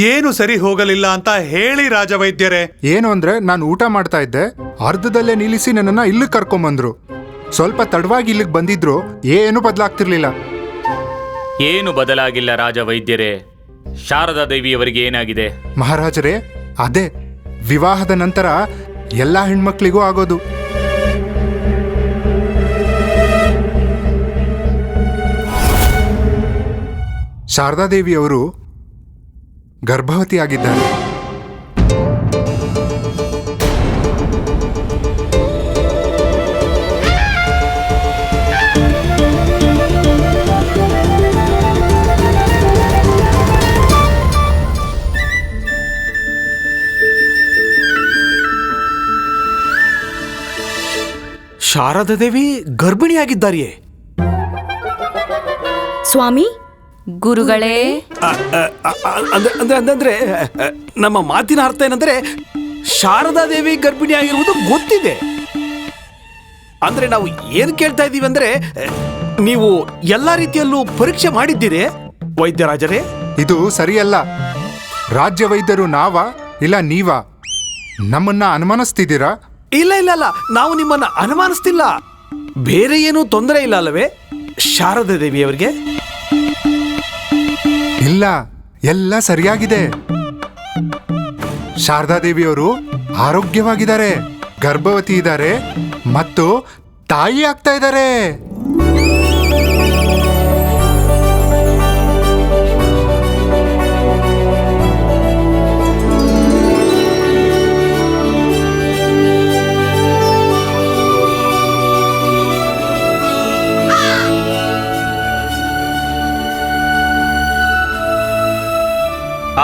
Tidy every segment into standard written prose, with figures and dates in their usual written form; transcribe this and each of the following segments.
ಏನು ಸರಿ ಹೋಗಲಿಲ್ಲ ಅಂತ ಹೇಳಿ ರಾಜವೈದ್ಯರೇ. ಏನು ಅಂದ್ರೆ ನಾನು ಊಟ ಮಾಡ್ತಾ ಇದ್ದೆ, ಅರ್ಧದಲ್ಲೇ ನಿಲ್ಲಿಸಿ ನನ್ನನ್ನ ಇಲ್ಲಿಗೆ ಕರ್ಕೊಂಬಂದ್ರು. ಸ್ವಲ್ಪ ತಡವಾಗಿ ಇಲ್ಲಿಗೆ ಬಂದಿದ್ರು ಏನು ಬದಲಾಗ್ತಿರ್ಲಿಲ್ಲ. ಏನು ಬದಲಾಗಿಲ್ಲ ರಾಜವೈದ್ಯರೇ. ಶಾರದಾ ದೇವಿಯವರಿಗೆ ಏನಾಗಿದೆ? ಮಹಾರಾಜರೇ, ಅದೇ ವಿವಾಹದ ನಂತರ ಎಲ್ಲಾ ಹೆಣ್ಮಕ್ಳಿಗೂ ಆಗೋದು. ಶಾರದಾದೇವಿಯವರು ಗರ್ಭವತಿಯಾಗಿದ್ದಾರೆ. ಶಾರದಾ ದೇವಿ ಗರ್ಭಿಣಿಯಾಗಿದ್ದಾರೆಯೇ? ಸ್ವಾಮಿ, ಗುರುಗಳೇ, ಅಂದ್ರೆ ನಮ್ಮ ಮಾತಿನ ಅರ್ಥ ಏನಂದ್ರೆ ಶಾರದಾ ದೇವಿ ಗರ್ಭಿಣಿಯಾಗಿರುವುದು ಗೊತ್ತಿದೆ. ಅಂದ್ರೆ ನಾವು ಏನ್ ಕೇಳ್ತಾ ಇದೀವಿ ಅಂದ್ರೆ, ನೀವು ಎಲ್ಲಾ ರೀತಿಯಲ್ಲೂ ಪರೀಕ್ಷೆ ಮಾಡಿದ್ದೀರಿ ವೈದ್ಯರಾಜರೇ? ಇದು ಸರಿಯಲ್ಲ. ರಾಜ್ಯ ವೈದ್ಯರು ನಾವಾ ಇಲ್ಲ ನೀವಾ? ನಮ್ಮನ್ನ ಅನುಮಾನಿಸ್ತಿದ್ದೀರಾ? ಇಲ್ಲ ಇಲ್ಲ ಇಲ್ಲ, ನಾವು ನಿಮ್ಮನ್ನ ಅನುಮಾನಿಸ್ತಿಲ್ಲ. ಬೇರೆ ಏನೂ ತೊಂದರೆ ಇಲ್ಲ ಅಲ್ಲವೇ ಶಾರದಾ ದೇವಿಯವರಿಗೆ? ಇಲ್ಲ, ಎಲ್ಲ ಸರಿಯಾಗಿದೆ. ಶಾರದಾದೇವಿಯವರು ಆರೋಗ್ಯವಾಗಿದ್ದಾರೆ, ಗರ್ಭವತಿ ಇದ್ದಾರೆ ಮತ್ತು ತಾಯಿ ಆಗ್ತಾ ಇದ್ದಾರೆ.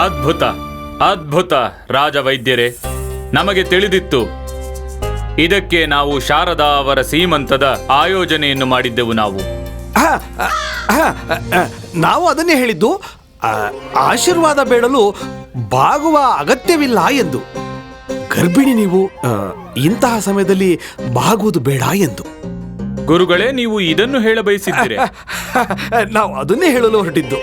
ಅದ್ಭುತ ಅದ್ಭುತ ರಾಜವೈದ್ಯರೇ, ನಮಗೆ ತಿಳಿದಿತ್ತು. ಇದಕ್ಕೆ ನಾವು ಶಾರದಾ ಅವರ ಸೀಮಂತದ ಆಯೋಜನೆಯನ್ನು ಮಾಡಿದ್ದೆವು. ನಾವು ಅದನ್ನೇ ಹೇಳಿದ್ದು, ಆಶೀರ್ವಾದ ಬೇಡಲು ಬಾಗುವ ಅಗತ್ಯವಿಲ್ಲ ಎಂದು. ಗರ್ಭಿಣಿ ನೀವು, ಇಂತಹ ಸಮಯದಲ್ಲಿ ಬಾಗುವುದು ಬೇಡ ಎಂದು. ಗುರುಗಳೇ, ನೀವು ಇದನ್ನು ಹೇಳ ಬಯಸಿದ್ದೀರಿ? ನಾವು ಅದನ್ನೇ ಹೇಳಲು ಹೊರಟಿದ್ದು.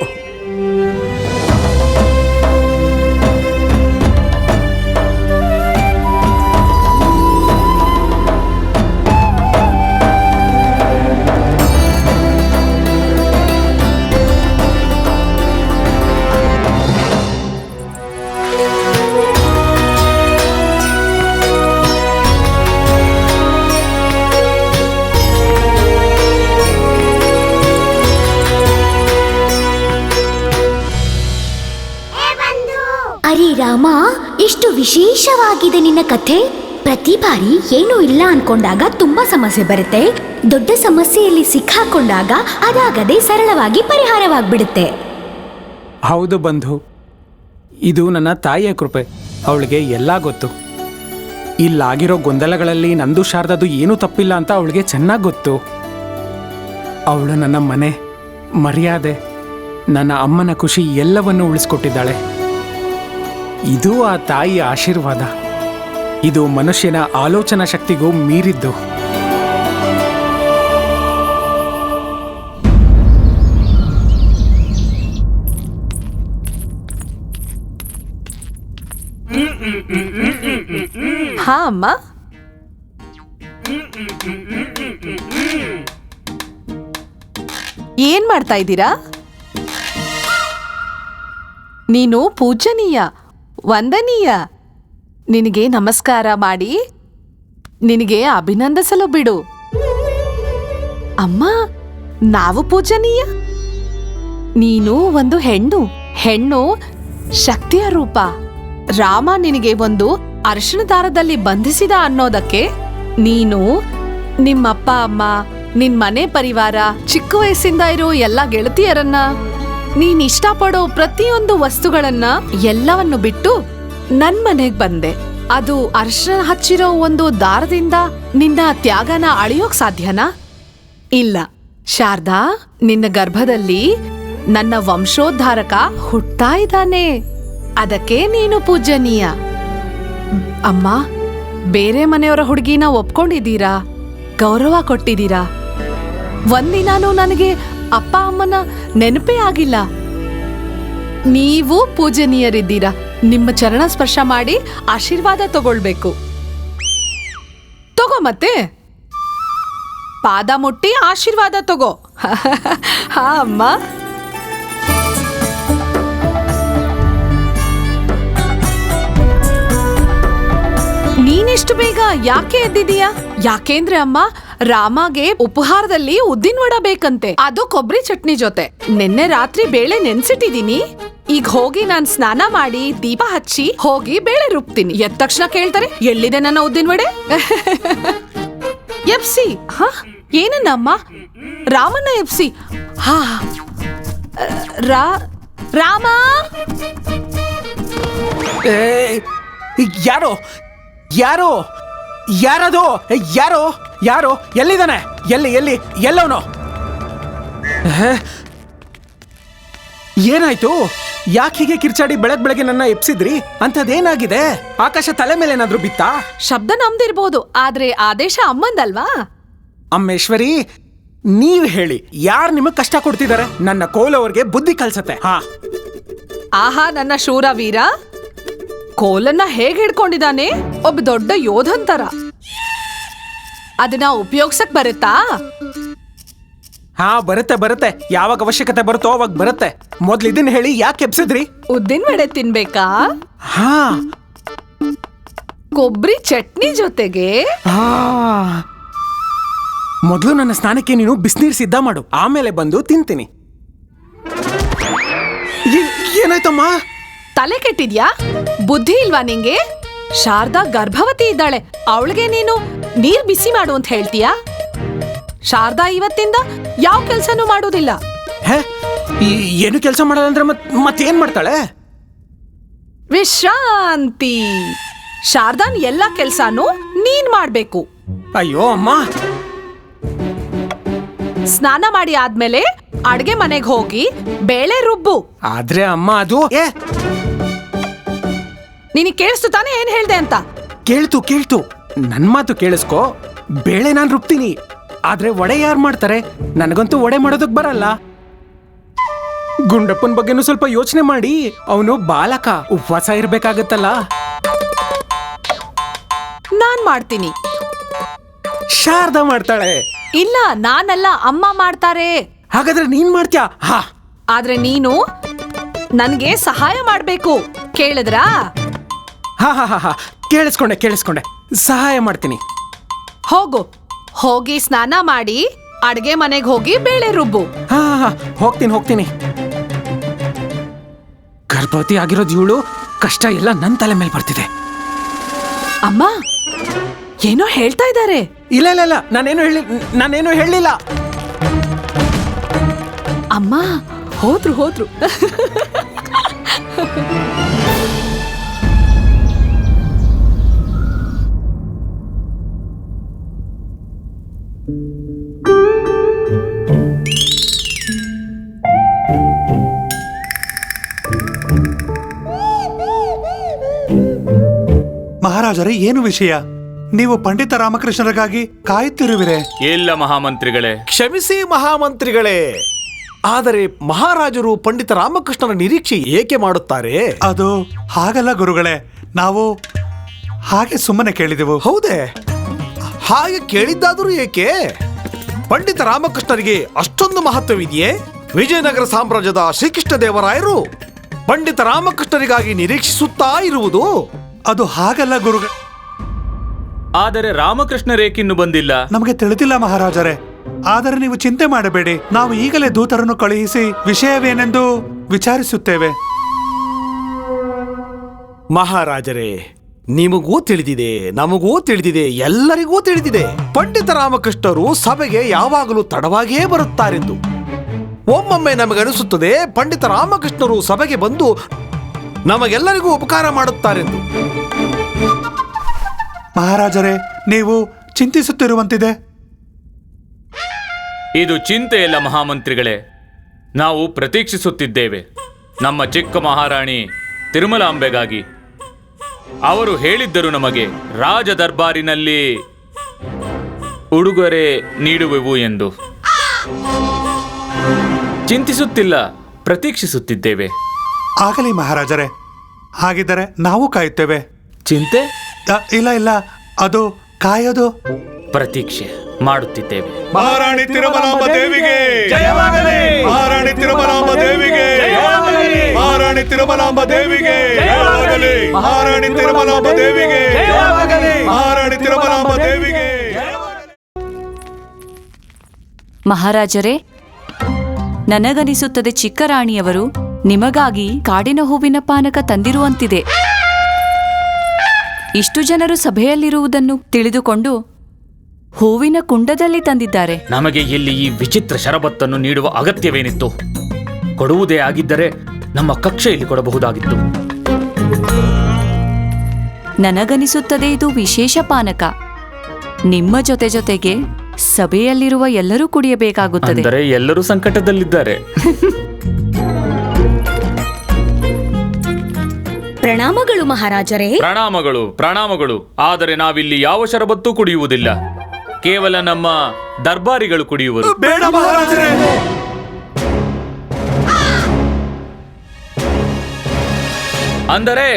ಅರೆ ರಾಮ, ಎಷ್ಟು ವಿಶೇಷವಾಗಿದೆ ನಿನ್ನ ಕಥೆ. ಪ್ರತಿ ಬಾರಿ ಏನೂ ಇಲ್ಲ ಅನ್ಕೊಂಡಾಗ ತುಂಬಾ ಸಮಸ್ಯೆ ಬರುತ್ತೆ. ದೊಡ್ಡ ಸಮಸ್ಯೆಯಲ್ಲಿ ಸಿಕ್ಕಾಕೊಂಡಾಗ ಅದಾಗದೆ ಸರಳವಾಗಿ ಪರಿಹಾರವಾಗ್ಬಿಡುತ್ತೆ. ಹೌದು ಬಂಧು, ಇದು ನನ್ನ ತಾಯಿಯ ಕೃಪೆ. ಅವಳಿಗೆ ಎಲ್ಲ ಗೊತ್ತು. ಇಲ್ಲಾಗಿರೋ ಗೊಂದಲಗಳಲ್ಲಿ ನಂದು ಶಾರದದು ಏನೂ ತಪ್ಪಿಲ್ಲ ಅಂತ ಅವಳಿಗೆ ಚೆನ್ನಾಗಿ ಗೊತ್ತು. ಅವಳು ನನ್ನ ಮನೆ, ಮರ್ಯಾದೆ, ನನ್ನ ಅಮ್ಮನ ಖುಷಿ ಎಲ್ಲವನ್ನೂ ಉಳಿಸ್ಕೊಟ್ಟಿದ್ದಾಳೆ. ಇದು ಆ ತಾಯಿಯ ಆಶೀರ್ವಾದ. ಇದು ಮನುಷ್ಯನ ಆಲೋಚನಾ ಶಕ್ತಿಗೂ ಮೀರಿದ್ದು. ಹಾ ಅಮ್ಮ, ಏನ್ ಮಾಡ್ತಾ ಇದ್ದೀರಾ? ನೀನು ಪೂಜನೀಯ, ವಂದನೀಯ. ನಿನಗೆ ನಮಸ್ಕಾರ ಮಾಡಿ ನಿನಗೆ ಅಭಿನಂದಿಸಲು ಬಿಡು. ಅಮ್ಮ, ನಾವು ಪೂಜನೀಯ. ನೀನು ಒಂದು ಹೆಣ್ಣು ಶಕ್ತಿಯ ರೂಪ. ರಾಮ ನಿನಗೆ ಒಂದು ಅರಿಶಿಣ ದಾರದಲ್ಲಿ ಬಂಧಿಸಿದ ಅನ್ನೋದಕ್ಕೆ ನೀನು, ನಿಮ್ಮಪ್ಪ ಅಮ್ಮ, ನಿನ್ ಮನೆ ಪರಿವಾರ, ಚಿಕ್ಕ ವಯಸ್ಸಿಂದ ಇರೋ ಎಲ್ಲ ಗೆಳತಿಯರನ್ನ, ನೀನ್ ಇಷ್ಟಪಡೋ ಪ್ರತಿಯೊಂದು ವಸ್ತುಗಳನ್ನ ಎಲ್ಲವನ್ನು ಬಿಟ್ಟು ನನ್ ಮನೆಗ್ ಬಂದೆ. ಅದು ಅರಿಶಿಣ ಹಚ್ಚಿರೋ ಒಂದು ದಾರದಿಂದ ನಿನ್ನ ತ್ಯಾಗನ ಅಳಿಯೋಕ್ ಸಾಧ್ಯನಾ? ಇಲ್ಲ ಶಾರದಾ, ನಿನ್ನ ಗರ್ಭದಲ್ಲಿ ನನ್ನ ವಂಶೋದ್ಧಾರಕ ಹುಟ್ತಾ ಇದ್ದಾನೆ. ಅದಕ್ಕೆ ನೀನು ಪೂಜನೀಯ. ಅಮ್ಮ, ಬೇರೆ ಮನೆಯವರ ಹುಡುಗಿನ ಒಪ್ಕೊಂಡಿದ್ದೀರಾ, ಗೌರವ ಕೊಟ್ಟಿದ್ದೀರಾ. ಒಂದಿನಾನು ನನಗೆ ಅಪ್ಪ ಅಮ್ಮನ ನೆನಪೇ ಆಗಿಲ್ಲ. ನೀವು ಪೂಜನೀಯರಿದ್ದೀರಾ. ನಿಮ್ಮ ಚರಣ ಸ್ಪರ್ಶ ಮಾಡಿ ಆಶೀರ್ವಾದ ತಗೊಳ್ಬೇಕು. ತಗೋ ಮತ್ತೆ ಪಾದ ಮುಟ್ಟಿ ಆಶೀರ್ವಾದ ತಗೋ. ಹಾ ಅಮ್ಮ. ನೀನೆಷ್ಟು ಬೇಗ ಯಾಕೆ ಎದ್ದಿದೀಯಾ? ಯಾಕೆಂದ್ರೆ ಅಮ್ಮ, ರಾಮಗೆ ಉಪಹಾರದಲ್ಲಿ ಉದ್ದಿನ ವಡ ಬೇಕಂತೆ, ಅದು ಕೊಬ್ಬರಿ ಚಟ್ನಿ ಜೊತೆ. ನಿನ್ನೆ ರಾತ್ರಿ ಬೇಳೆ ನೆನ್ಸಿಟ್ಟಿದೀನಿ. ಈಗ ಹೋಗಿ ನಾನ್ ಸ್ನಾನ ಮಾಡಿ ದೀಪ ಹಚ್ಚಿ ಹೋಗಿ ಬೇಳೆ ರುಬ್ತೀನಿ. ಎದ್ದ ತಕ್ಷಣ ಕೇಳ್ತಾರೆ ಎಲ್ಲಿದೆ ನನ್ನ ಉದ್ದಿನ ವಡೆ. ಎಪ್ಸಿ. ಹಾ ಏನನ್ನ ಅಮ್ಮ? ರಾಮನ್ನ ಎಪ್ಸಿ. ಹಾ ರಾಮ. ಯಾರೋ ಯಾರೋ ಯಾರದು? ಯಾರೋ ಯಾರೋ ಎಲ್ಲಿದ್ದಾನೆ? ಎಲ್ಲವನು? ಏನಾಯ್ತು? ಯಾಕೆ ಹೀಗೆ ಕಿರ್ಚಾಡಿ ಬೆಳಗ್ಗೆ ನನ್ನ ಎಪ್ಸಿದ್ರಿ? ಅಂಥದ್ದೇನಾಗಿದೆ? ಆಕಾಶ ತಲೆ ಮೇಲೆ ಏನಾದ್ರೂ ಬಿತ್ತಾ? ಶಬ್ದ ನಮ್ದಿರ್ಬೋದು, ಆದ್ರೆ ಆದೇಶ ಅಮ್ಮಂದಲ್ವಾ? ಅಮ್ಮೇಶ್ವರಿ, ನೀವ್ ಹೇಳಿ, ಯಾರು ನಿಮಗ್ ಕಷ್ಟ ಕೊಡ್ತಿದ್ದಾರೆ? ನನ್ನ ಕೋಲವರ್ಗೆ ಬುದ್ಧಿ ಕಲ್ಸತ್ತೆ. ಹಾ. ಆಹಾ ನನ್ನ ಶೂರ ವೀರ, ಕೋಲನ್ನ ಹೇಗ್ ಹಿಡ್ಕೊಂಡಿದ್ದಾನೆ? ಒಬ್ಬ ದೊಡ್ಡ ಯೋಧನ್ ತರ. ಅದನ್ನ ಉಪಯೋಗ್ಸಕ್ ಬರುತ್ತಾ? ಹಾ ಬರುತ್ತೆ. ಯಾವಾಗ ಅವಶ್ಯಕತೆ ಬರುತ್ತೋ ಅವಾಗ ಬರುತ್ತೆ. ಮೊದ್ಲು ಇದನ್ನ ಹೇಳಿ, ಯಾಕೆ ಎಪ್ಸಿದ್ರಿ? ಉದ್ದಿನ ವಡೆ ತಿನ್ಬೇಕಾ? ಹಾ. ಕೊಬ್ಬರಿ ಚಟ್ನಿ ಜೊತೆಗೆ. ಮೊದಲು ನನ್ನ ಸ್ನಾನಕ್ಕೆ ನೀನು ಬಿಸಿನೀರು ಸಿದ್ಧ ಮಾಡು, ಆಮೇಲೆ ಬಂದು ತಿಂತೀನಿ. ಏನಾಯ್ತಮ್ಮ? ತಲೆ ಕೆಟ್ಟಿದ್ಯಾ? ಬುದ್ಧಿ ಇಲ್ವಾ ನಿಂಗೆ? ಶಾರದಾ ಗರ್ಭವತಿ ಇದ್ದಾಳೆ, ಅವಳಿಗೆ ನೀನು ನೀರ್ ಬಿಸಿ ಮಾಡು ಅಂತ ಹೇಳ್ತೀಯಾ? ಶಾರದಾ ಇವತ್ತಿಂದ ಯಾವ ಕೆಲ್ಸನೂ ಮಾಡೋದಿಲ್ಲ. ಏನು ಕೆಲಸ ಮಾಡಲ್ಲ ಅಂದ್ರೆ ಮತ್ತೇನ್ ಮಾಡ್ತಾಳೆ? ವಿಶ್ರಾಂತಿ. ಶಾರದಾನ್ ಎಲ್ಲಾ ಕೆಲ್ಸಾನು ನೀನ್ ಮಾಡ್ಬೇಕು. ಅಯ್ಯೋ ಅಮ್ಮ. ಸ್ನಾನ ಮಾಡಿ ಆದ್ಮೇಲೆ ಅಡ್ಗೆ ಮನೆಗೆ ಹೋಗಿ ಬೇಳೆ ರುಬ್ಬು. ಆದ್ರೆ ಅಮ್ಮ ಅದು ನಿನಗೆ ಕೇಳಿಸ್ತು ತಾನೇ ಏನ್ ಹೇಳ್ದೆ ಅಂತ? ಕೇಳ್ತು. ನನ್ ಮಾತು ಕೇಳಿಸ್ಕೊ. ಬೇಳೆ ನಾನ್ ರುಬ್ತೀನಿ, ಆದ್ರೆ ವಡೆ ಯಾರು ಮಾಡ್ತಾರೆ? ನನಗಂತೂ ವಡೆ ಮಾಡೋದಕ್ ಬರಲ್ಲ. ಗುಂಡಪ್ಪನ ಬಗ್ಗೆನೂ ಸ್ವಲ್ಪ ಯೋಚನೆ ಮಾಡಿ. ಅವನು ಬಾಲಕ, ಉಪವಾಸ ಇರ್ಬೇಕಾಗತ್ತಲ್ಲ. ನಾನ್ ಮಾಡ್ತೀನಿ. ಶಾರದಾ ಮಾಡ್ತಾಳೆ. ಇಲ್ಲ, ನಾನಲ್ಲ, ಅಮ್ಮ ಮಾಡ್ತಾರೆ. ಹಾಗಾದ್ರೆ ನೀನ್ ಮಾಡ್ತೀಯಾ? ಹಾ. ಆದ್ರೆ ನೀನು ನನ್ಗೆ ಸಹಾಯ ಮಾಡ್ಬೇಕು, ಕೇಳಿದ್ರಾ? ಹಾ. ಕೇಳಿಸ್ಕೊಂಡೆ. ಸಹಾಯ ಮಾಡ್ತೀನಿ. ಹೋಗಿ ಸ್ನಾನ ಮಾಡಿ ಅಡ್ಗೆ ಮನೆಗೆ ಹೋಗಿ ಬೇಳೆ ರುಬ್ಬು. ಹಾ ಹೋಗ್ತೀನಿ. ಗರ್ಭವತಿ ಆಗಿರೋದು ಇವಳು, ಕಷ್ಟ ಎಲ್ಲ ನನ್ನ ತಲೆ ಮೇಲೆ ಬರ್ತಿದೆ. ಅಮ್ಮ ಏನೋ ಹೇಳ್ತಾ ಇದ್ದಾರೆ. ಇಲ್ಲ, ನಾನೇನು ಹೇಳಿಲ್ಲ. ಅಮ್ಮ ಹೋದ್ರು. ಮಹಾರಾಜರೇ, ಏನು ವಿಷಯ? ನೀವು ಪಂಡಿತ ರಾಮಕೃಷ್ಣರಿಗಾಗಿ ಕಾಯುತ್ತಿರುವಿರೆ? ಇಲ್ಲ ಮಹಾಮಂತ್ರಿಗಳೇ. ಕ್ಷಮಿಸಿ ಮಹಾಮಂತ್ರಿಗಳೇ, ಆದರೆ ಮಹಾರಾಜರು ಪಂಡಿತ ರಾಮಕೃಷ್ಣನ ನಿರೀಕ್ಷೆ ಏಕೆ ಮಾಡುತ್ತಾರೆ? ಅದು ಹಾಗಲ್ಲ ಗುರುಗಳೇ, ನಾವು ಹಾಗೆ ಸುಮ್ಮನೆ ಕೇಳಿದೆವು. ಹೌದೇ? ಹಾಗೆ ಕೇಳಿದ್ದಾದರೂ ಏಕೆ? ಪಂಡಿತ ರಾಮಕೃಷ್ಣರಿಗೆ ಅಷ್ಟೊಂದು ಮಹತ್ವವಿದೆಯೇ? ವಿಜಯನಗರ ಸಾಮ್ರಾಜ್ಯದ ಶ್ರೀಕೃಷ್ಣ ದೇವರಾಯರು ಪಂಡಿತ ರಾಮಕೃಷ್ಣರಿಗಾಗಿ ನಿರೀಕ್ಷಿಸುತ್ತಾ ಇರುವುದು. ಅದು ಹಾಗಲ್ಲ ಗುರುಗಳೇ. ಆದರೆ ರಾಮಕೃಷ್ಣರೇಕಿನ್ನು ಬಂದಿಲ್ಲ. ನಮಗೆ ತಿಳಿದಿಲ್ಲ ಮಹಾರಾಜರೇ. ಆದರೆ ನೀವು ಚಿಂತೆ ಮಾಡಬೇಡಿ, ನಾವು ಈಗಲೇ ದೂತರನ್ನು ಕಳುಹಿಸಿ ವಿಷಯವೇನೆಂದು ವಿಚಾರಿಸುತ್ತೇವೆ. ಮಹಾರಾಜರೇ, ನಿಮಗೂ ತಿಳಿದಿದೆ, ನಮಗೂ ತಿಳಿದಿದೆ, ಎಲ್ಲರಿಗೂ ತಿಳಿದಿದೆ, ಪಂಡಿತ ರಾಮಕೃಷ್ಣರು ಸಭೆಗೆ ಯಾವಾಗಲೂ ತಡವಾಗಿಯೇ ಬರುತ್ತಾರೆಂದು. ಒಮ್ಮೊಮ್ಮೆ ನಮಗನಿಸುತ್ತದೆ ಪಂಡಿತ ರಾಮಕೃಷ್ಣರು ಸಭೆಗೆ ಬಂದು ನಮಗೆಲ್ಲರಿಗೂ ಉಪಕಾರ ಮಾಡುತ್ತಾರೆಂದು. ಮಹಾರಾಜರೇ, ನೀವು ಚಿಂತಿಸುತ್ತಿರುವಂತಿದೆ. ಇದು ಚಿಂತೆಯಲ್ಲ ಮಹಾಮಂತ್ರಿಗಳೇ, ನಾವು ಪ್ರತೀಕ್ಷಿಸುತ್ತಿದ್ದೇವೆ ನಮ್ಮ ಚಿಕ್ಕ ಮಹಾರಾಣಿ ತಿರುಮಲಾಂಬೆಗಾಗಿ. ಅವರು ಹೇಳಿದ್ದರು ನಮಗೆ ರಾಜ ದರ್ಬಾರಿನಲ್ಲಿ ಉಡುಗೊರೆ ನೀಡುವೆವು ಎಂದು. ಚಿಂತಿಸುತ್ತಿಲ್ಲ, ಪ್ರತೀಕ್ಷಿಸುತ್ತಿದ್ದೇವೆ. ಆಗಲಿ ಮಹಾರಾಜರೇ, ಹಾಗಿದ್ದರೆ ನಾವು ಕಾಯುತ್ತೇವೆ. ಚಿಂತೆ ಇಲ್ಲ ಇಲ್ಲ, ಅದು ಕಾಯೋದು. ಪ್ರತೀಕ್ಷೆ ಮಾಡುತ್ತಿದ್ದೇವೆ. ಮಹಾರಾಣಿ ತಿರುಮಲಾಂಬ ದೇವಿಗೆ ಜಯವಾಗಲಿ. ಮಹಾರಾಣಿ ತಿರುಮಲಾಂಬ ದೇವಿಗೆ ಜಯವಾಗಲಿ. ಮಹಾರಾಣಿ ತಿರುಮಲಾಂಬ ದೇವಿಗೆ ಜಯವಾಗಲಿ. ಮಹಾರಾಣಿ ತಿರುಮಲಾಂಬ ದೇವಿಗೆ ಜಯವಾಗಲಿ. ಮಹಾರಾಣಿ ತಿರುಮಲಾಂಬ ದೇವಿಗೆ. ಮಹಾರಾಜರೇ, ನನಗನಿಸುತ್ತದೆ ಚಿಕ್ಕ ರಾಣಿಯವರು ನಿಮಗಾಗಿ ಕಾಡಿನ ಹೂವಿನ ಪಾನಕ ತಂದಿರುವಂತಿದೆ. ಇಷ್ಟು ಜನರು ಸಭೆಯಲ್ಲಿರುವುದನ್ನು ತಿಳಿದುಕೊಂಡು ಹೂವಿನ ಕುಂಡದಲ್ಲಿ ತಂದಿದ್ದಾರೆ. ನಮಗೆ ಇಲ್ಲಿ ಈ ವಿಚಿತ್ರ ಶರಬತ್ತನ್ನು ನೀಡುವ ಅಗತ್ಯವೇನಿತ್ತು? ಕೊಡುವುದೇ ಆಗಿದ್ದರೆ ನಮ್ಮ ಕಕ್ಷೆಯಲ್ಲಿ ಕೊಡಬಹುದಾಗಿತ್ತು. ನನಗನಿಸುತ್ತದೆ ಇದು ವಿಶೇಷ ಪಾನಕ. ನಿಮ್ಮ ಜೊತೆಗೆ ಸಭೆಯಲ್ಲಿರುವ ಎಲ್ಲರೂ ಕುಡಿಯಬೇಕಾಗುತ್ತದೆ. ಅಂದರೆ ಎಲ್ಲರೂ ಸಂಕಟದಲ್ಲಿದ್ದಾರೆ. ಪ್ರಣಾಮಗಳು ಮಹಾರಾಜರೇ. ಪ್ರಣಾಮಗಳು ಪ್ರಣಾಮಗಳು. ಆದರೆ ನಾವಿಲ್ಲಿ ಯಾವ ಶರಬತ್ತು ಕುಡಿಯುವುದಿಲ್ಲ. ಕೇವಲ ನಮ್ಮ ದರ್ಬಾರಿಗಳು ಕುಡಿಯುವರು. ಬೇಡ ಮಹಾರಾಜರೇ. ಅಂದರೆ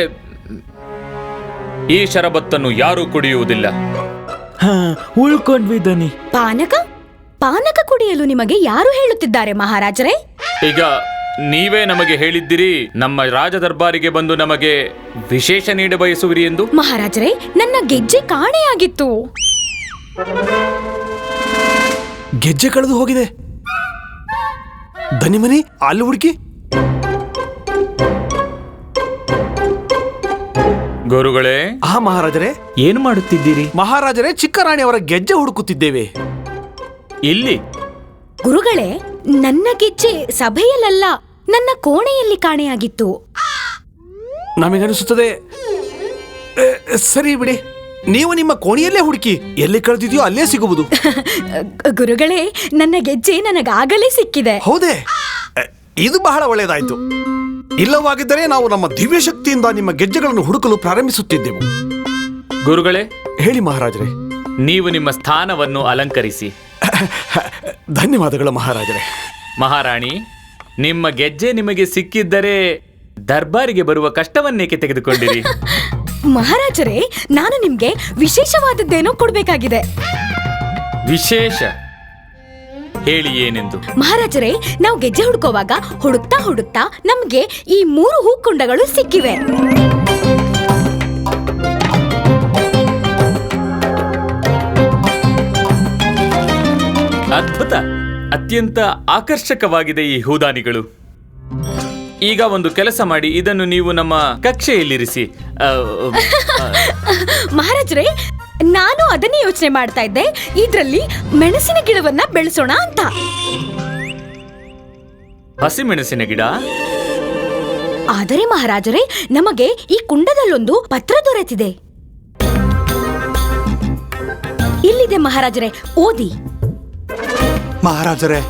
ಈ ಶರಬತ್ತನ್ನು ಯಾರೂ ಕುಡಿಯುವುದಿಲ್ಲ. ಉಳ್ಕೊಂಡ್ವಿ ದನಿ. ಪಾನಕ ಕುಡಿಯಲು ನಿಮಗೆ ಯಾರು ಹೇಳುತ್ತಿದ್ದಾರೆ ಮಹಾರಾಜರೇ? ಈಗ ನೀವೇ ನಮಗೆ ಹೇಳಿದ್ದಿರಿ, ನಮ್ಮ ರಾಜ ದರ್ಬಾರಿಗೆ ಬಂದು ನಮಗೆ ವಿಶೇಷ ನೀಡ ಬಯಸುವಿರಿ ಎಂದು. ಮಹಾರಾಜರೇ, ನನ್ನ ಗೆಜ್ಜೆ ಕಾಣೆಯಾಗಿತ್ತು. ಗೆಜ್ಜೆ ಕಳೆದು ಹೋಗಿದೆ. ದನಿಮನಿ ಅಲ್ಲಿ ಹುಡುಕಿ. ಗುರುಗಳೇ. ಮಹಾರಾಜರೇ, ಏನು ಮಾಡುತ್ತಿದ್ದೀರಿ? ಮಹಾರಾಜರೇ, ಚಿಕ್ಕ ರಾಣಿಯವರ ಗೆಜ್ಜೆ ಹುಡುಕುತ್ತಿದ್ದೇವೆ. ಇಲ್ಲಿ ಗುರುಗಳೇ, ನನ್ನ ಗೆಜ್ಜೆ ಸಭೆಯಲ್ಲ, ನನ್ನ ಕೋಣೆಯಲ್ಲಿ ಕಾಣೆಯಾಗಿತ್ತು. ನಮಗನಿಸುತ್ತದೆ. ಸರಿ ಬಿಡಿ, ನೀವು ನಿಮ್ಮ ಕೋಣೆಯಲ್ಲೇ ಹುಡುಕಿ. ಎಲ್ಲಿ ಕಳೆದಿದೆಯೋ ಅಲ್ಲೇ ಸಿಗುವುದು. ಗುರುಗಳೇ, ನನ್ನ ಗೆಜ್ಜೆ ನನಗಾಗಲೇ ಸಿಕ್ಕಿದೆ. ಹೌದೇ? ಇದು ಬಹಳ ಒಳ್ಳೆಯದಾಯ್ತು. ಇಲ್ಲವಾಗಿದ್ದರೆ ನಾವು ನಮ್ಮ ದಿವ್ಯ ಶಕ್ತಿಯಿಂದ ನಿಮ್ಮ ಗೆಜ್ಜೆಗಳನ್ನು ಹುಡುಕಲು ಪ್ರಾರಂಭಿಸುತ್ತಿದ್ದೆವು. ಗುರುಗಳೇ, ಹೇಳಿ ಮಹಾರಾಜರೇ. ನೀವು ನಿಮ್ಮ ಸ್ಥಾನವನ್ನು ಅಲಂಕರಿಸಿ. ಧನ್ಯವಾದಗಳು ಮಹಾರಾಜರೇ. ಮಹಾರಾಣಿ, ನಿಮ್ಮ ಗೆಜ್ಜೆ ನಿಮಗೆ ಸಿಕ್ಕಿದ್ದರೆ ದರ್ಬಾರಿಗೆ ಬರುವ ಕಷ್ಟವನ್ನೇಕೆ ತೆಗೆದುಕೊಂಡಿರಿ? ಮಹಾರಾಜರೇ, ನಾನು ನಿಮ್ಗೆ ವಿಶೇಷವಾದದ್ದೇನೋ ಕೊಡ್ಬೇಕಾಗಿದೆ. ವಿಶೇಷ? ಹೇಳಿ ಏನೆಂದು. ಮಹಾರಾಜರೇ, ನಾವು ಗೆಜ್ಜೆ ಹುಡುಕೋವಾಗ ಹುಡುಕ್ತಾ ನಮ್ಗೆ ಈ 3 ಹೂಕುಂಡಗಳು ಸಿಕ್ಕಿವೆ. ಅದ್ಭುತ, ಅತ್ಯಂತ ಆಕರ್ಷಕವಾಗಿದೆ ಈ ಹೂದಾನಿಗಳು. ಈಗ ಒಂದು ಕೆಲಸ ಮಾಡಿ, ಇದನ್ನು ನೀವು ನಮ್ಮ ಕಕ್ಷೆಯಲ್ಲಿರಿಸಿ. ಮಹಾರಾಜರೇ, ನಾನು ಅದನ್ನೇ ಯೋಚನೆ ಮಾಡ್ತಾ ಇದ್ದೆ, ಇದ್ರಲ್ಲಿ ಮೆಣಸಿನ ಗಿಡವನ್ನ ಬೆಳೆಸೋಣ ಅಂತ. ಹಸಿಮೆಣಸಿನ ಗಿಡ? ಆದರೆ ಮಹಾರಾಜರೇ, ನಮಗೆ ಈ ಕುಂಡದಲ್ಲೊಂದು ಪತ್ರ ದೊರೆತಿದೆ. ಇಲ್ಲಿದೆ ಮಹಾರಾಜರೇ, ಓದಿ. ಮಹಾರಾಜರೇ,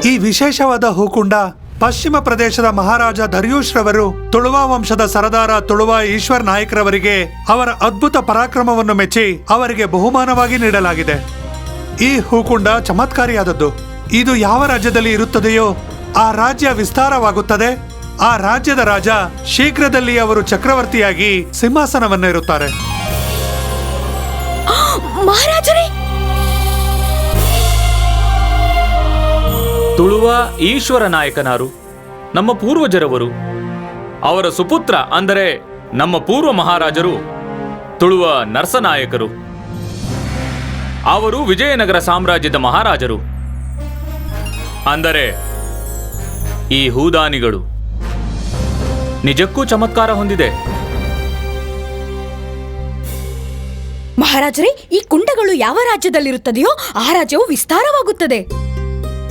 ಈ ವಿಶೇಷವಾದ ಹೂಕುಂಡ ಪಶ್ಚಿಮ ಪ್ರದೇಶದ ಮಹಾರಾಜ ದರ್ಯೂಶ್ರವರು ತುಳುವಾ ವಂಶದ ಸರದಾರ ತುಳುವಾ ಈಶ್ವರ್ ನಾಯಕ್ರವರಿಗೆ ಅವರ ಅದ್ಭುತ ಪರಾಕ್ರಮವನ್ನು ಮೆಚ್ಚಿ ಅವರಿಗೆ ಬಹುಮಾನವಾಗಿ ನೀಡಲಾಗಿದೆ. ಈ ಹೂಕುಂಡ ಚಮತ್ಕಾರಿಯಾದದ್ದು. ಇದು ಯಾವ ರಾಜ್ಯದಲ್ಲಿ ಇರುತ್ತದೆಯೋ ಆ ರಾಜ್ಯ ವಿಸ್ತಾರವಾಗುತ್ತದೆ. ಆ ರಾಜ್ಯದ ರಾಜ ಶೀಘ್ರದಲ್ಲಿ ಅವರು ಚಕ್ರವರ್ತಿಯಾಗಿ ಸಿಂಹಾಸನವನ್ನೇರುತ್ತಾರೆ. ಮಹಾರಾಜರೇ, ತುಳುವ ಈಶ್ವರ ನಾಯಕನಾರು ನಮ್ಮ ಪೂರ್ವಜರವರು. ಅವರ ಸುಪುತ್ರ, ಅಂದರೆ ನಮ್ಮ ಪೂರ್ವ ಮಹಾರಾಜರು ತುಳುವ ನರಸನಾಯಕರು. ಅವರು ವಿಜಯನಗರ ಸಾಮ್ರಾಜ್ಯದ ಮಹಾರಾಜರು. ಅಂದರೆ ಈ ಹೂದಾನಿಗಳು ನಿಜಕ್ಕೂ ಚಮತ್ಕಾರ ಹೊಂದಿದೆ. ಮಹಾರಾಜರೇ, ಈ ಕುಂಡಗಳು ಯಾವ ರಾಜ್ಯದಲ್ಲಿರುತ್ತದೆಯೋ ಆ ರಾಜ್ಯವು ವಿಸ್ತಾರವಾಗುತ್ತದೆ.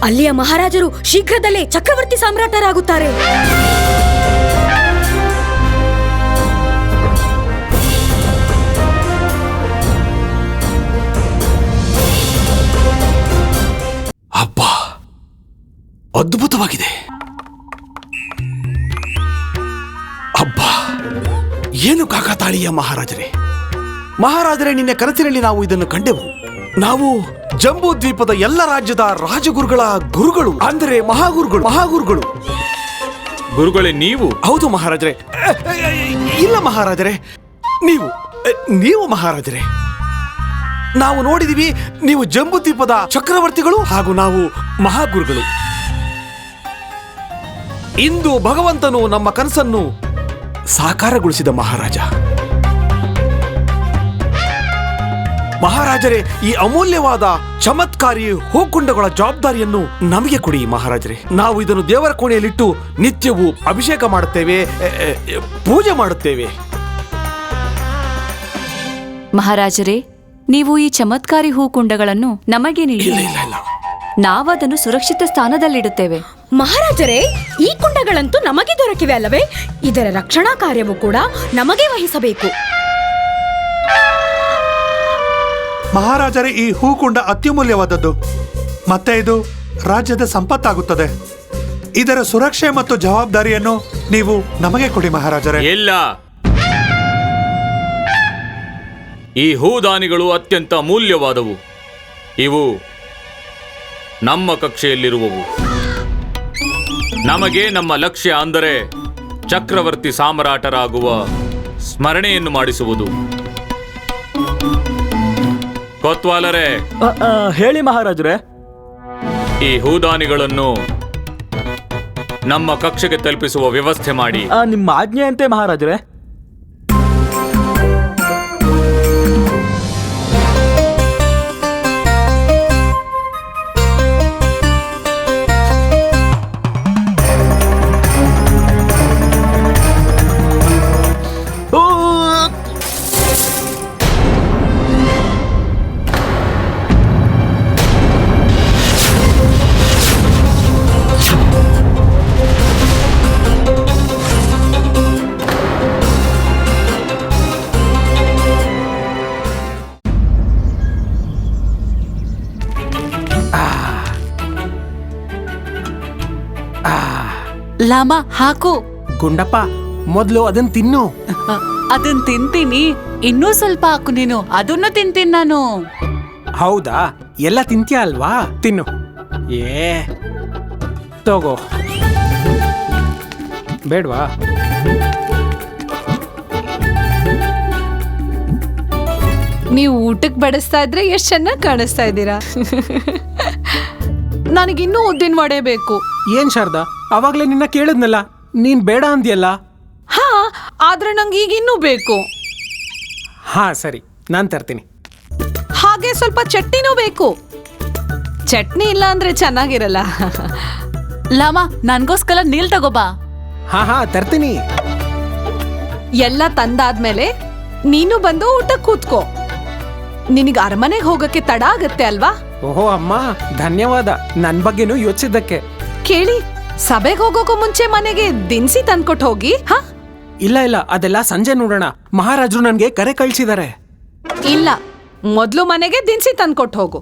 ಅಲ್ಲಿಯ ಮಹಾರಾಜರು ಶೀಘ್ರದಲ್ಲೇ ಚಕ್ರವರ್ತಿ ಸಾಮ್ರಾಟರಾಗುತ್ತಾರೆ. ಅಬ್ಬಾ, ಅದ್ಭುತವಾಗಿದೆ. ಅಬ್ಬಾ, ಏನು ಕಾಕತಾಳೀಯ ಮಹಾರಾಜರೇ. ಮಹಾರಾಜರೇ, ನಿನ್ನೆ ಕನಸಿನಲ್ಲಿ ನಾವು ಇದನ್ನು ಕಂಡೆವು. ನಾವು ಜಂಬೂ ದ್ವೀಪದ ಎಲ್ಲ ರಾಜ್ಯದ ರಾಜಗುರುಗಳ ಗುರುಗಳು, ಅಂದರೆ ಮಹಾಗುರುಗಳು. ಗುರುಗಳೇ ನೀವು? ಹೌದು ಮಹಾರಾಜರೇ. ಇಲ್ಲ ಮಹಾರಾಜರೇ, ನೀವು ಮಹಾರಾಜರೇ. ನಾವು ನೋಡಿದೀವಿ, ನೀವು ಜಂಬೂ ದ್ವೀಪದ ಚಕ್ರವರ್ತಿಗಳು ಹಾಗೂ ನಾವು ಮಹಾಗುರುಗಳು. ಇಂದು ಭಗವಂತನು ನಮ್ಮ ಕನಸನ್ನು ಸಾಕಾರಗೊಳಿಸಿದ ಮಹಾರಾಜರೇ, ಈ ಅಮೂಲ್ಯವಾದ ಚಮತ್ಕಾರಿ ಹೂಕುಂಡಗಳ ಜವಾಬ್ದಾರಿಯನ್ನು ನಮಗೆ ಕೊಡಿ ಮಹಾರಾಜರೇ. ನಾವು ಇದನ್ನು ದೇವರ ಕೋಣೆಯಲ್ಲಿಟ್ಟು ನಿತ್ಯವೂ ಅಭಿಷೇಕ ಮಾಡುತ್ತೇವೆ, ಪೂಜೆ ಮಾಡುತ್ತೇವೆ. ಮಹಾರಾಜರೇ, ನೀವು ಈ ಚಮತ್ಕಾರಿ ಹೂಕುಂಡಗಳನ್ನು ನಮಗೆ ನೀಡಿ. ಇಲ್ಲ. ನಾವದನ್ನು ಸುರಕ್ಷಿತ ಸ್ಥಾನದಲ್ಲಿಡುತ್ತೇವೆ. ಮಹಾರಾಜರೇ, ಈ ಕುಂಡಗಳಂತೂ ನಮಗೆ ದೊರಕಿವೆ ಅಲ್ಲವೇ? ಇದರ ರಕ್ಷಣಾ ಕಾರ್ಯವು ಕೂಡ ನಮಗೆ ವಹಿಸಬೇಕು. ಮಹಾರಾಜರೇ, ಈ ಹೂಕುಂಡ ಅತ್ಯಮೂಲ್ಯವಾದದ್ದು, ಮತ್ತೆ ಇದು ರಾಜ್ಯದ ಸಂಪತ್ತಾಗುತ್ತದೆ. ಇದರ ಸುರಕ್ಷೆ ಮತ್ತು ಜವಾಬ್ದಾರಿಯನ್ನು ನೀವು ನಮಗೆ ಕೊಡಿ ಮಹಾರಾಜರೇ. ಇಲ್ಲ, ಈ ಹೂದಾನಿಗಳು ಅತ್ಯಂತ ಅಮೂಲ್ಯವಾದವು. ಇವು ನಮ್ಮ ಕಕ್ಷೆಯಲ್ಲಿರುವವು. ನಮಗೆ ನಮ್ಮ ಲಕ್ಷ್ಯ ಅಂದರೆ ಚಕ್ರವರ್ತಿ ಸಾಮ್ರಾಟರಾಗುವ ಸ್ಮರಣೆಯನ್ನು ಮಾಡಿಸುವುದು. ಕೊತ್ವಾಲರೇ, ಹೇಳಿ ಮಹಾರಾಜರೇ. ಈ ಹೂದಾನಿಗಳನ್ನು ನಮ್ಮ ಕಕ್ಷೆಗೆ ತಲುಪಿಸುವ ವ್ಯವಸ್ಥೆ ಮಾಡಿ. ನಿಮ್ಮ ಆಜ್ಞೆಯಂತೆ ಮಹಾರಾಜರೇ. ಲಾಮ ಹಾಕು. ಗುಂಡಪ್ಪ, ಮೊದಲು ಅದನ್ನ ತಿನ್ನು. ಅದನ್ ತಿಂತೀನಿ. ಇನ್ನೂ ಸ್ವಲ್ಪ ಹಾಕು ನೀನು. ಅದನ್ನು ತಿಂತೀನಿ ನಾನು. ಹೌದಾ? ಎಲ್ಲ ತಿಂತೀಯ ಅಲ್ವಾ? ತಿನ್ನು. ತಗೋ. ಬೇಡ್ವಾ? ನೀವು ಊಟಕ್ಕೆ ಬಡಿಸ್ತಾ ಇದ್ರೆ ಎಷ್ಟು ಚೆನ್ನಾಗಿ ಕಾಣಿಸ್ತಾ ಇದ್ದೀರಾ. ನನಗಿನ್ನೂ ಉದ್ದಿನ ವಡೆ ಬೇಕು. ಏನ್ ಶಾರದಾ, ಅವಾಗ್ಲೇ ನಿನ್ನ ಕೇಳಿದ್ನಲ್ಲ, ನೀನ್ ಬೇಡ ಅಂದ್ಯಲ್ಲ. ಹಾ, ಆದ್ರೆ ನಂಗೆ ಈಗ ಇನ್ನೂ ಬೇಕು. ಹಾ ಸರಿ, ನಾನ್ ತರ್ತೀನಿ. ಹಾಗೆ ಸ್ವಲ್ಪ ಚಟ್ನಿನೂ ಬೇಕು. ಚಟ್ನಿ ಇಲ್ಲ ಅಂದ್ರೆ ಚೆನ್ನಾಗಿರಲ್ಲ. ಲಾಮ, ನನ್ಗೋಸ್ಕರ ನೀಲ್ ತಗೋಬಾ. ಹಾ ತರ್ತೀನಿ. ಎಲ್ಲ ತಂದಾದ್ಮೇಲೆ ನೀನು ಬಂದು ಊಟಕ್ಕೆ ಕೂತ್ಕೋ. ನಿನಗೆ ಅರಮನೆಗೆ ಹೋಗಕ್ಕೆ ತಡ ಆಗತ್ತೆ ಅಲ್ವಾ? ಓಹೋ ಅಮ್ಮ, ಧನ್ಯವಾದ ನನ್ ಬಗ್ಗೆನೂ ಯೋಚಿಸಿದ್ದಕ್ಕೆ. ಕೇಳಿ, ಸಭೆಗೆ ಹೋಗೋಕೂ ಮುಂಚೆ ಮನೆಗೆ ದಿನಸಿ ತಂದ್ಕೊಟ್ ಹೋಗಿ. ಹಾ, ಇಲ್ಲ, ಅದೆಲ್ಲ ಸಂಜೆ ನೋಡೋಣ. ಮಹಾರಾಜರು ನನ್ಗೆ ಕರೆ ಕಳ್ಸಿದ್ದಾರೆ. ಇಲ್ಲ, ಮೊದ್ಲು ಮನೆಗೆ ದಿನಸಿ ತಂದ್ಕೊಟ್ ಹೋಗು.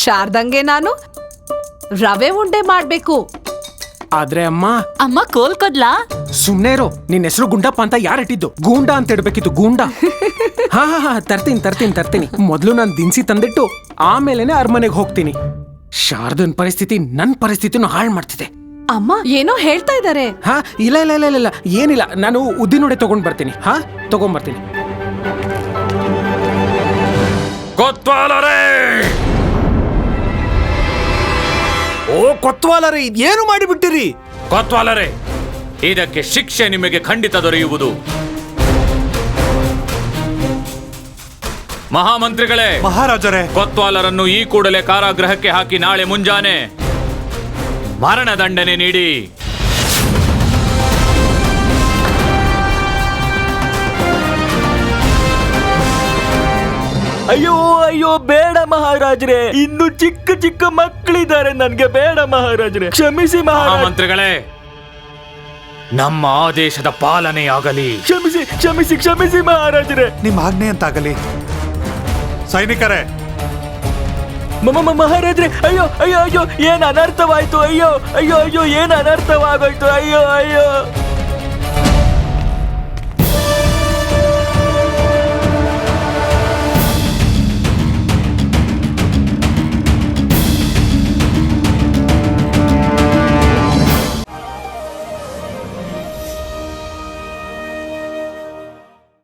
ಶಾರದಂಗೆ ನಾನು ರವೆ ಉಂಡೆ ಮಾಡ್ಬೇಕು. ಆದ್ರೆ ಅಮ್ಮ ಅಮ್ಮ ಕೋಲ್ ಕೊಡ್ಲಾ? ಸುಮ್ನೆ ಇರೋ. ನಿನ್ ಹೆಸರು ಗುಂಡಪ್ಪ ಅಂತ ಯಾರಿಟ್ಟಿದ್ದು? ಗೂಂಡ ಅಂತ ಇಡ್ಬೇಕಿತ್ತು, ಗೂಂಡ. ಹಾ ತರ್ತೀನಿ. ಮೊದ್ಲು ನಾನ್ ದಿನಸಿ ತಂದಿಟ್ಟು ಆಮೇಲೆನೆ ಅರಮನೆಗೆ ಹೋಗ್ತೀನಿ. ಶಾರದನ್ ಪರಿಸ್ಥಿತಿ ನನ್ ಪರಿಸ್ಥಿತಿನೂ ಹಾಳು ಮಾಡ್ತಿದೆ. ಅಮ್ಮ ಏನೋ ಹೇಳ್ತಾ ಇದ್ದಾರೆ. ಹಾ ಇಲ್ಲ, ಏನಿಲ್ಲ. ನಾನು ಉದ್ದಿನೊಡೆ ತಗೊಂಡ್ ಬರ್ತೀನಿ. ತಗೊಂಡ್ಬರ್ತೀನಿ. ಕೊತ್ವಾಲರೇ! ಓ ಕೊತ್ವಾಲರೇ, ಇದೇನು ಮಾಡಿಬಿಟ್ಟಿರಿ? ಕೊತ್ವಾಲರೇ, ಇದಕ್ಕೆ ಶಿಕ್ಷೆ ನಿಮಗೆ ಖಂಡಿತ ದೊರೆಯುವುದು. ಮಹಾಮಂತ್ರಿಗಳೇ, ಮಹಾರಾಜರೇ, ಕೊತ್ವಾಲರನ್ನು ಈ ಕೂಡಲೇ ಕಾರಾಗೃಹಕ್ಕೆ ಹಾಕಿ ನಾಳೆ ಮುಂಜಾನೆ ಮರಣದಂಡನೆ ನೀಡಿ. ಅಯ್ಯೋ ಬೇಡ ಮಹಾರಾಜರೇ. ಇನ್ನು ಚಿಕ್ಕ ಮಕ್ಕಳಿದ್ದಾರೆ, ನನ್ಗೆ ಬೇಡ ಮಹಾರಾಜರೇ. ಕ್ಷಮಿಸಿ ಮಹಾಮಂತ್ರಿಗಳೇ, ನಮ್ಮ ಆದೇಶದ ಪಾಲನೆಯಾಗಲಿ. ಕ್ಷಮಿಸಿ ಮಹಾರಾಜರೇ. ನಿಮ್ಮ ಆಜ್ಞೆ ಅಂತಾಗಲಿ. ಸೈನಿಕರೇ, ಮಹಾರಾಜರೇ, ಅಯ್ಯೋ ಏನ್ ಅನರ್ಥವಾಯ್ತು. ಅಯ್ಯೋ ಏನ್ ಅನರ್ಥವಾಗೋಯ್ತು. ಅಯ್ಯೋ